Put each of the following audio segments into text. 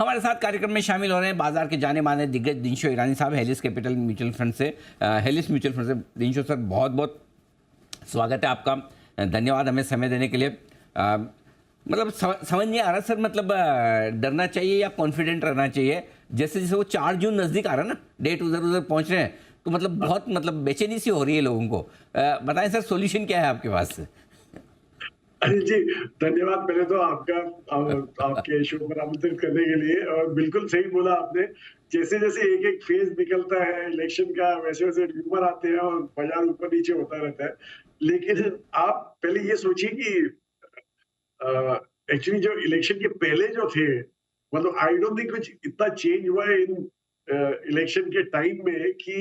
हमारे साथ कार्यक्रम में शामिल हो रहे हैं बाजार के जाने माने दिग्गज दिनशो ईरानी साहब हेलिस कैपिटल म्यूचुअल फंड से। हेलिस म्यूचुअल फंड से दिनशो सर, बहुत बहुत स्वागत है आपका। धन्यवाद हमें समय देने के लिए। मतलब समझ नहीं आ रहा सर, मतलब डरना चाहिए या कॉन्फिडेंट रहना चाहिए? जैसे जैसे वो 4 जून नज़दीक आ रहा है ना, डेट उधर उधर पहुंच रहे हैं, तो मतलब बहुत मतलब बेचैनी सी हो रही है लोगों को। बताएं सर, सॉल्यूशन क्या है आपके पास? अरे जी, धन्यवाद पहले तो आपका आपके शो पर आमंत्रित करने के लिए। और बिल्कुल सही बोला आपने। जैसे जैसे एक एक फेज निकलता है इलेक्शन का, वैसे वैसे र्यूमर आते हैं और बाजार ऊपर नीचे होता रहता है। लेकिन आप पहले ये सोचिए कि एक्चुअली जो इलेक्शन के पहले जो थे, मतलब आई डोंट थिंक कुछ इतना चेंज हुआ है इन इलेक्शन के टाइम में कि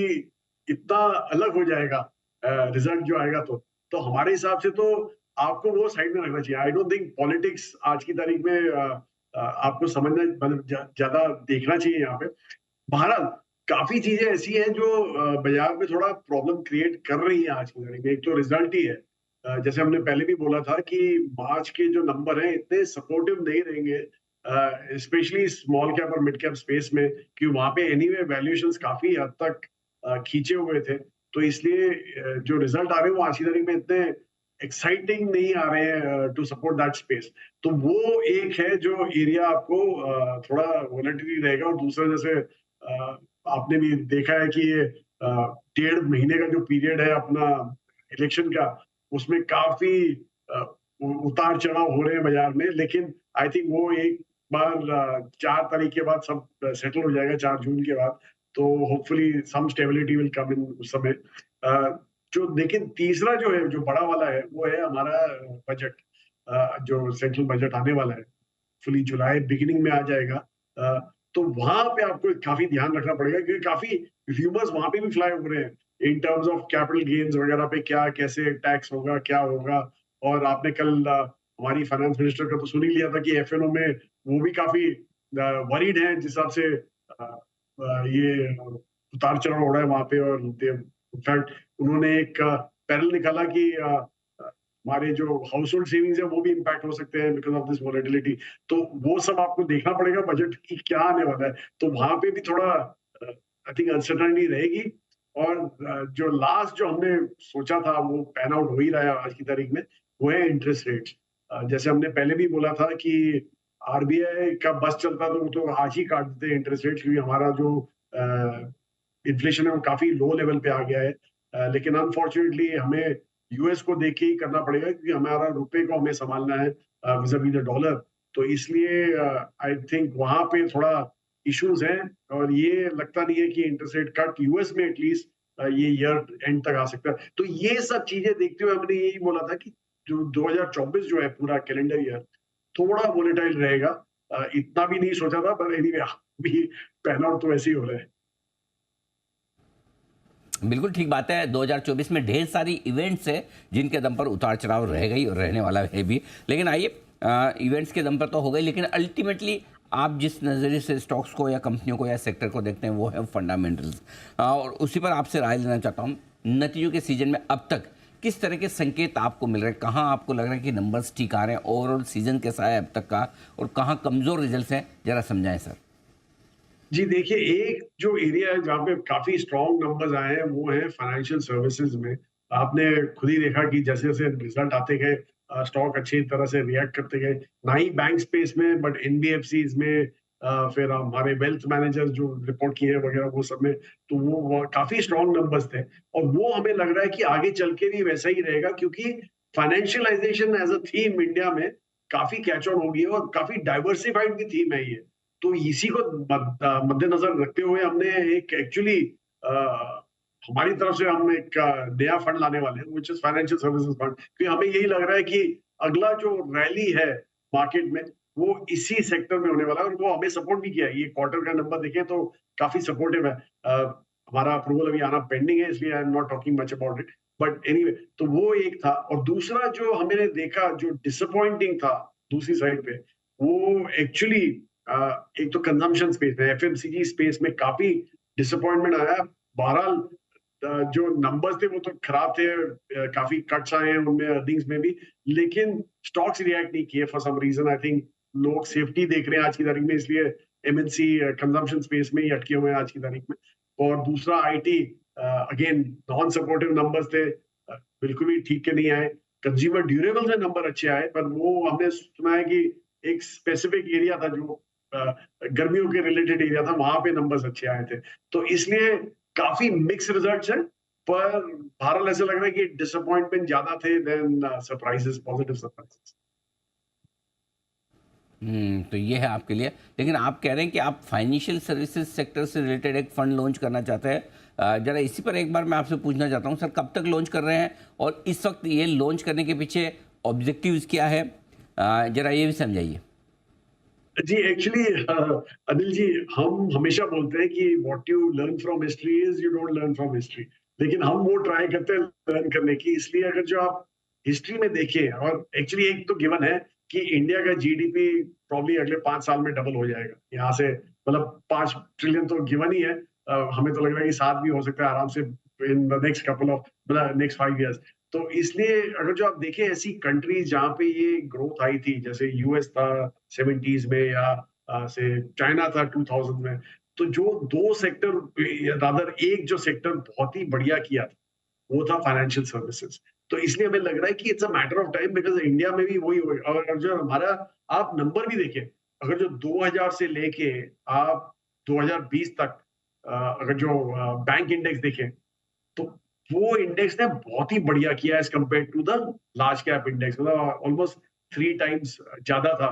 इतना अलग हो जाएगा रिजल्ट जो आएगा। तो हमारे हिसाब से तो आपको वो साइड में रखना चाहिए। आई डोंट थिंक पॉलिटिक्स आज की तारीख में आपको समझना, मतलब ज्यादा देखना चाहिए यहाँ पे। बहरहाल काफी चीजें ऐसी हैं जो बाजार में थोड़ा प्रॉब्लम क्रिएट कर रही है आज की तारीख में। एक तो रिजल्ट ही है। जैसे हमने पहले भी बोला था कि मार्च के जो नंबर हैं इतने सपोर्टिव नहीं रहेंगे, स्पेशली स्मॉल कैप और मिड कैप स्पेस में, कि वहां पे एनीवे वैल्यूएशंस काफी हद तक खींचे हुए थे। तो इसलिए जो रिजल्ट आ रहे हैं वो आज की तारीख में इतने एक्साइटिंग नहीं आ रहे हैं टू सपोर्ट दैट स्पेस। तो वो एक है जो एरिया आपको थोड़ा वोलेटिलिटी रहेगा। और दूसरा, जैसे आपने भी देखा है कि ये 1.5 महीने का जो पीरियड है अपना इलेक्शन का, उसमें काफी उतार चढ़ाव हो रहे हैं बाजार में। लेकिन आई थिंक वो एक बार 4 तारीख के बाद सब सेटल हो जाएगा, 4 जून के बाद। तो hopefully some stability will come in उस समय। जो लेकिन तीसरा जो है, जो बड़ा वाला है, वो है हमारा बजट। जो सेंट्रल बजट आने वाला है, फुली जुलाई बिगिनिंग में आ जाएगा। तो वहां पे आपको काफी ध्यान रखना पड़ेगा, क्योंकि काफी र्यूमर्स वहां पे भी फ्लाई हो रहे हैं in terms of capital gains वगैरह पे, क्या कैसे टैक्स होगा, क्या होगा। और आपने कल हमारी फाइनेंस मिनिस्टर का तो सुन ही लिया था कि एफएनओ में वो भी काफी वरीड है जिस हिसाब से ये उतार चढ़ाव हो रहा है वहां पे। और इनफैक्ट उन्होंने एक पैनल निकाला कि हमारे जो हाउस होल्ड सेविंग्स है वो भी इम्पैक्ट हो सकते हैं बिकॉज ऑफ दिस वोलेटिलिटी। तो वो सब आपको देखना पड़ेगा बजट की क्या आने वाला है। तो वहां पे भी थोड़ा आई थिंक अनसर्टेनिटी रहेगी। और जो लास्ट जो हमने सोचा था वो पैन आउट हो ही रहा है आज की तारीख में, वो है इंटरेस्ट रेट्स। जैसे हमने पहले भी बोला था कि आरबीआई का बस चलता तो वो तो आज ही काट देते इंटरेस्ट रेट, क्योंकि हमारा जो इन्फ्लेशन है वो काफी लो लेवल पे आ गया है। लेकिन अनफॉर्चुनेटली हमें यूएस को देख के ही करना पड़ेगा, क्योंकि हमारा रुपए को हमें संभालना है विज़ाविज़ द डॉलर। तो इसलिए आई थिंक वहां पे थोड़ा इश्यूज हैं। और ये लगता नहीं है कि इंटरेस्ट रेट कट यूएस में एटलीस्ट ये ईयर एंड तक आ सकता है। तो ये सब चीजें देखते हुए हमने यही बोला था कि जो 2024 जो है पूरा कैलेंडर ईयर थोड़ा वोलेटाइल रहेगा। इतना भी नहीं सोचा था, पर एनीवे भी पैन आउट तो ऐसे ही हो रहा है। बिल्कुल ठीक बात है। 2024 में ढेर सारी इवेंट्स है जिनके दम पर उतार चढ़ाव रहेगा ही और रहने वाला है भी। लेकिन आइए, इवेंट्स के दम पर तो हो गई, लेकिन अल्टीमेटली आप जिस नज़रिए से स्टॉक्स को या कंपनियों को या सेक्टर को देखते हैं वो है फंडामेंटल्स। और उसी पर आपसे राय लेना चाहता हूँ। नतीजों के सीजन में अब तक किस तरह के संकेत आपको मिल रहे हैं? कहाँ आपको लग रहा है कि नंबर्स ठीक आ रहे हैं? ओवरऑल सीजन कैसा है अब तक का, और कहाँ कमज़ोर रिजल्ट हैं, ज़रा समझाएं सर। जी देखिए, एक जो एरिया है जहाँ पे काफी स्ट्रॉन्ग नंबर्स आए हैं वो है फाइनेंशियल सर्विसेज में। आपने खुद ही देखा कि जैसे जैसे रिजल्ट आते गए स्टॉक अच्छी तरह से रिएक्ट करते गए। ना ही बैंक स्पेस में, बट एनबीएफसीज में, फिर हमारे वेल्थ मैनेजर्स जो रिपोर्ट किए हैं वगैरह, वो सब में तो वो काफी स्ट्रॉन्ग नंबर्स थे। और वो हमें लग रहा है कि आगे चल के भी वैसा ही रहेगा, क्योंकि financialization as a theme India में काफी कैच ऑन हो गई है और काफी डाइवर्सिफाइड भी थीम है ये। तो इसी को मद्देनजर रखते हुए हमने एक एक्चुअली हमारी तरफ से हम एक नया फंड लाने वाले हैं, which is financial services fund. क्योंकि हमें यही लग रहा है कि अगला जो रैली है मार्केट में वो इसी सेक्टर में होने वाला है। और वो हमें सपोर्ट भी किया है। ये क्वार्टर का नंबर देखें तो काफी सपोर्टिव है। हमारा अप्रूवल अभी आना पेंडिंग है, इसलिए I am not talking much about it. But anyway, तो वो एक था। और दूसरा जो हमने देखा जो डिसअपॉइंटिंग था दूसरी साइड पे, वो एक्चुअली एक तो कंजम्पशन स्पेस में, एफएमसीजी स्पेस में काफी डिसअपॉइंटमेंट आया। बहरहाल जो नंबर्स थे वो तो खराब थे। काफी कट्स आए हैं उनमें, अर्निंग्स में भी। लेकिन स्टॉक्स रिएक्ट नहीं किए for some reason. I think लोग सेफ्टी देख रहे हैं आज की तारीख में, इसलिए एमएनसी कंजम्पशन स्पेस में ही अटके हुए हैं आज की तारीख में। और दूसरा IT, again non supportive numbers थे, बिल्कुल भी ठीक के नहीं आए। कंज्यूमर ड्यूरेबल्स में नंबर अच्छे आए, पर वो हमने सुना है कि एक स्पेसिफिक एरिया था जो गर्मियों के रिलेटेड एरिया था, वहां पे नंबर्स अच्छे आए थे। तो इसलिए काफी मिक्स रिजल्ट्स हैं, पर बहरहाल ऐसा लग रहा है कि डिसअपॉइंटमेंट ज्यादा थे देन सरप्राइजेस, पॉजिटिव सरप्राइजेस। तो ये है आपके लिए। लेकिन आप कह रहे हैं कि आप फाइनेंशियल सर्विसेज सेक्टर से रिलेटेड एक फंड लॉन्च करना चाहते हैं। जरा इसी पर एक बार मैं आपसे पूछना चाहता हूँ सर, कब तक लॉन्च कर रहे हैं और इस वक्त ये लॉन्च करने के पीछे ऑब्जेक्टिव्स क्या है, जरा ये भी समझाइए। जी, एक्चुअली अनिल जी, हम हमेशा बोलते हैं कि what you learn from history is you don't learn from history, लेकिन हम वो ट्राई करते हैं लर्न करने की। इसलिए अगर जो आप हिस्ट्री में देखें, और एक्चुअली एक तो गिवन है कि इंडिया का जीडीपी प्रॉब्ली अगले 5 साल में डबल हो जाएगा यहाँ से, मतलब 5 ट्रिलियन तो गिवन ही है। हमें तो लग रहा है कि 7 भी हो सकता है आराम से in the next couple of, मतलब नेक्स्ट 5 इयर्स। तो इसलिए अगर जो आप देखें ऐसी कंट्रीज जहाँ पे ये ग्रोथ आई थी, जैसे यूएस था 70s में, या से चाइना था 2000 में, तो जो दो सेक्टर, रादर एक जो सेक्टर बहुत ही बढ़िया किया था, वो था फाइनेंशियल सर्विसेज। तो इसलिए हमें लग रहा है कि it's a matter of time, because India में भी वही होगा। और जो हमारा आप नंबर भी देखें, अगर जो 2000 से लेके आप 2020 तक, अगर जो बैंक इंडेक्स देखें, तो वो इंडेक्स ने बहुत ही बढ़िया किया as compare to the large cap index, मतलब ऑलमोस्ट 3 टाइम्स ज्यादा था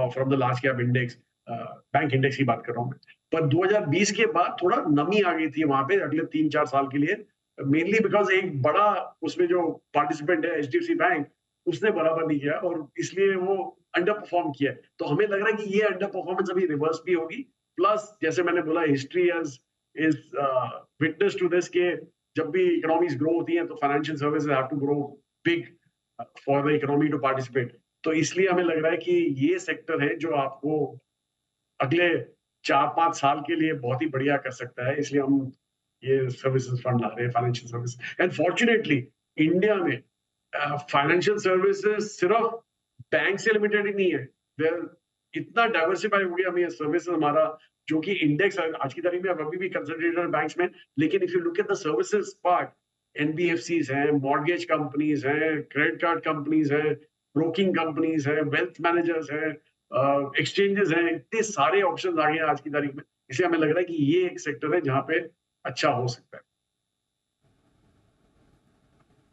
from the large cap index. Bank index की बात कर रहा हूँ मैं। पर 2020 के बाद थोड़ा नमी आ गई थी वहां पे अगले 3-4 साल के लिए, मेनली बिकॉज एक बड़ा उसमें जो पार्टिसिपेंट है एचडीएफसी बैंक, उसने बराबर नहीं किया और इसलिए वो अंडर परफॉर्म किया। तो हमें लग रहा है कि ये अंडर परफॉर्मेंस अभी रिवर्स भी होगी। प्लस जैसे मैंने बोला, history is is witness to this के जब भी इकोनॉमीज ग्रो होती हैं तो financial services have to grow big for the economy to participate. तो इसलिए हमें लग रहा है कि ये सेक्टर है जो आपको अगले 4-5 साल के लिए बहुत ही बढ़िया कर सकता है। इसलिए हम ये सर्विसेज फंड ला रहे हैं, financial service. And fortunately India में फाइनेंशियल सर्विसेज सिर्फ बैंक से लिमिटेड ही नहीं है। There- इतना डाइवर्सिफाई हो गया हमें सर्विसेज हमारा, जो कि इंडेक्स आज की तारीख में अभी भी कंसंट्रेटेड बैंक्स में। लेकिन if you look at the services part, NBFCs हैं, मॉर्गेज कंपनीज हैं, क्रेडिट कार्ड कंपनीज हैं, ब्रोकिंग कंपनीज हैं, वेल्थ मैनेजर्स हैं, एक्सचेंजेस हैं, इतने सारे ऑप्शन आ गए हैं आज की तारीख में। इसलिए हमें लग रहा है कि ये एक सेक्टर है जहां पे अच्छा हो सकता है।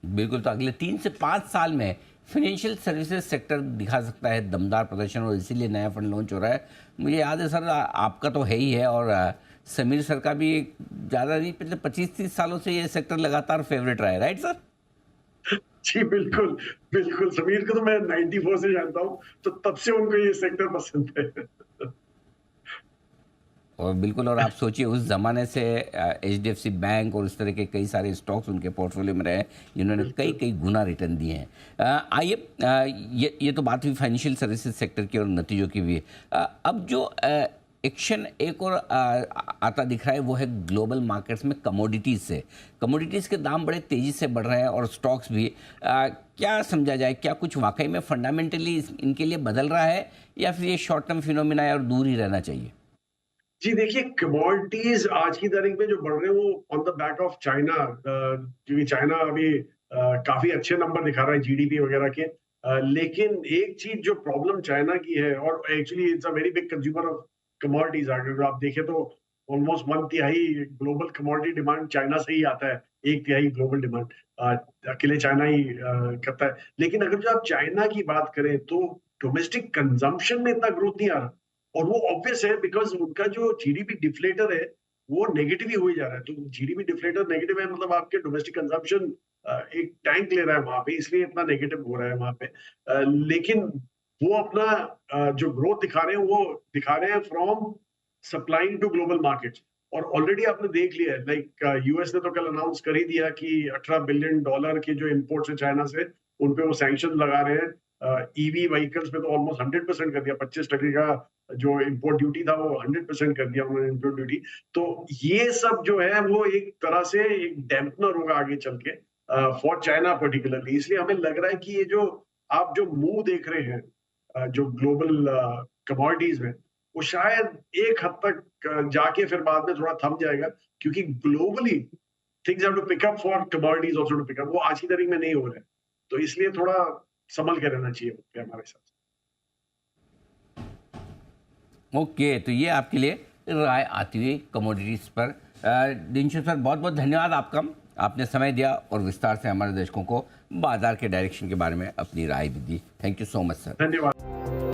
बिल्कुल, तो अगले 3 से 5 साल में फाइनेंशियल सर्विसेज सेक्टर दिखा सकता है दमदार प्रदर्शन, और इसीलिए नया फंड लॉन्च हो रहा है। मुझे याद है सर, आपका तो है ही है, और समीर सर का भी ज़्यादा नहीं, पिछले 25-30 सालों से ये सेक्टर लगातार फेवरेट रहा है, राइट सर? जी बिल्कुल, बिल्कुल। समीर को तो मैं 94 से जानता हूँ, तो तब से उनको ये सेक्टर पसंद है। और बिल्कुल, और आप सोचिए उस ज़माने से एचडीएफसी बैंक और इस तरह के कई सारे स्टॉक्स उनके पोर्टफोलियो में रहे जिन्होंने कई बिल्कुल। कई गुना रिटर्न दिए हैं। आइए, ये तो बात हुई फाइनेंशियल सर्विसेज सेक्टर की और नतीजों की भी। अब जो एक्शन एक और आता दिख रहा है वो है ग्लोबल मार्केट्स में कमोडिटीज़ से। कमोडिटीज़ के दाम बड़े तेज़ी से बढ़ रहे हैं और स्टॉक्स भी। क्या समझा जाए, क्या कुछ वाकई में फंडामेंटली इनके लिए बदल रहा है, या फिर ये शॉर्ट टर्म फिनोमिना है और दूर ही रहना चाहिए? जी देखिए, कमोडिटीज आज की तारीख में जो बढ़ रहे हैं वो on the back of China, क्योंकि चाइना अभी काफी अच्छे नंबर दिखा रहा है जीडीपी वगैरह के। लेकिन एक चीज जो प्रॉब्लम चाइना की है, और actually it's a very big consumer of commodities, अगर आप देखें तो almost 1/3 global commodity demand China से ही आता है। 1/3 ग्लोबल डिमांड अकेले चाइना ही करता है। लेकिन अगर जो आप चाइना की बात करें तो डोमेस्टिक कंजम्पशन में इतना ग्रोथ नहीं आ रहा, और वो ऑब्वियस है बिकॉज उनका जो जीडीपी डिफ्लेटर है वो नेगेटिव ही हो ही जा रहा है। तो जीडीपी डिफ्लेटर नेगेटिव है, मतलब आपके डोमेस्टिक कंजम्पशन एक टैंक ले रहा है वहां पे, इसलिए इतना नेगेटिव हो रहा है वहां पे। लेकिन वो अपना जो ग्रोथ दिखा रहे हैं वो दिखा रहे हैं from supplying to global markets. और ऑलरेडी आपने देख लिया है, लाइक यूएस ने तो कल अनाउंस कर ही दिया कि $18 बिलियन के जो इम्पोर्ट्स है चाइना से, उन पे वो सैंक्शन लगा रहे हैं। ईवी व्हीकल्स पे तो ऑलमोस्ट 100% कर दिया, 25% का जो इम्पोर्ट ड्यूटी था वो 100% कर दिया उन्होंने इम्पोर्ट ड्यूटी। तो ये सब जो है वो एक तरह से एक डैम्पनर होगा आगे चल के फॉर चाइना पर्टिकुलरली। इसलिए हमें लग रहा है कि ये जो आप जो मूव देख रहे हैं जो ग्लोबल कमोडिटीज में, वो शायद एक हद तक जाके फिर बाद में थोड़ा थम जाएगा, क्योंकि globally things have to pick up for commodities also to pick up. वो आज की तारीख में नहीं हो रहा है, तो इसलिए थोड़ा संभल के रहना चाहिए हमारे साथ। ओके, तो ये आपके लिए राय आती हुई कमोडिटीज़ पर। दिनशु सर, बहुत बहुत धन्यवाद आपका, आपने समय दिया और विस्तार से हमारे दर्शकों को बाजार के डायरेक्शन के बारे में अपनी राय भी दी। Thank you so much sir. धन्यवाद।